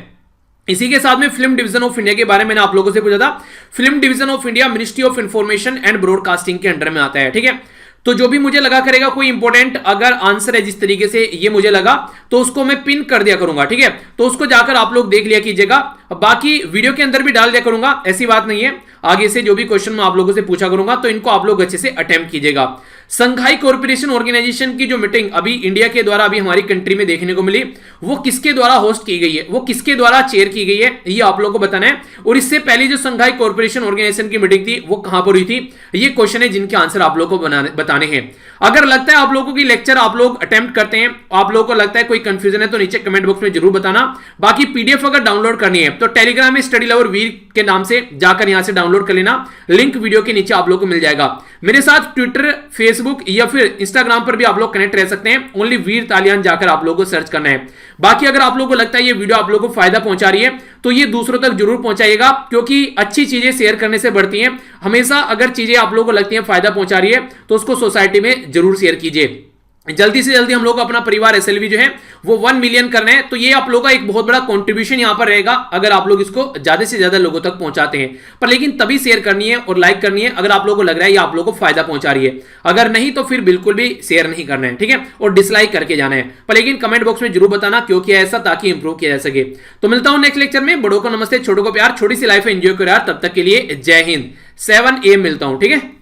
इसी के साथ में फिल्म डिवीजन ऑफ इंडिया के बारे में मैंने आप लोगों से पूछा था। Film division of India ministry of information and broadcasting के अंडर में आता है, ठीक है। तो जो भी मुझे लगा करेगा कोई इंपॉर्टेंट अगर आंसर है जिस तरीके से ये मुझे लगा, तो उसको मैं पिन कर दिया करूंगा, ठीक है। तो उसको जाकर आप लोग देख लिया कीजिएगा। बाकी वीडियो के अंदर भी डाल दिया करूंगा, ऐसी बात नहीं है। आगे से जो भी क्वेश्चन मैं आप लोगों से पूछा करूंगा तो इनको आप लोग अच्छे से अटेम्प्ट कीजिएगा। संघाई कॉर्पोरेशन ऑर्गेनाइजेशन की जो मीटिंग अभी इंडिया के द्वारा अभी हमारी कंट्री में देखने को मिली, वो किसके द्वारा होस्ट की गई है, वो किसके द्वारा चेयर की गई है, ये आप लोगों को बताना है। और इससे पहले जो संघाई कॉर्पोरेशन ऑर्गेनाइजेशन की मीटिंग थी वो कहां पर हुई थी, ये क्वेश्चन है जिनके आंसर आप लोगों को बताने हैं। अगर लगता है आप लोगों की लेक्चर आप लोग अटेम्प्ट करते हैं, आप लोगों को लगता है कोई कंफ्यूजन है, तो नीचे कमेंट बॉक्स में जरूर बताना। बाकी पीडीएफ अगर डाउनलोड करनी है तो टेलीग्राम में स्टडी लवर वीर के नाम से जाकर यहां से डाउनलोड कर लेना, लिंक वीडियो के नीचे आप लोगों को मिल जाएगा। मेरे साथ ट्विटर, फेसबुक या फिर इंस्टाग्राम पर भी आप लोग कनेक्ट रह सकते हैं, ओनली वीर तालियान जाकर आप लोगों को सर्च करना है। बाकी अगर आप लोगों को लगता है ये वीडियो आप लोगों को फायदा पहुंचा रही है तो ये दूसरों तक जरूर पहुंचाइएगा, क्योंकि अच्छी चीजें शेयर करने से बढ़ती हैं। हमेशा अगर चीजें आप लोगों को लगती हैं फायदा पहुंचा रही है तो उसको सोसाइटी में जरूर शेयर कीजिए। जल्दी से जल्दी हम लोग अपना परिवार एसएलवी जो है वो 1 मिलियन करना है, तो ये आप लोगों का एक बहुत बड़ा कंट्रीब्यूशन यहां पर रहेगा अगर आप लोग इसको ज्यादा से ज्यादा लोगों तक पहुंचाते हैं। पर लेकिन तभी शेयर करनी है और लाइक करनी है अगर आप लोगों को लग रहा है ये आप लोगों को फायदा पहुंचा रही है। अगर नहीं तो फिर बिल्कुल भी शेयर नहीं करना है, ठीक है, और डिसलाइक करके जाना है। पर लेकिन कमेंट बॉक्स में जरूर बताना क्यों किया ऐसा, ताकि इंप्रूव किया जा सके। तो मिलता हूं नेक्स्ट लेक्चर में। बड़ों को नमस्ते, छोटों को प्यार, छोटी सी लाइफ एंजॉय करो यार। तब तक के लिए जय हिंद। 7 AM मिलता हूं, ठीक है।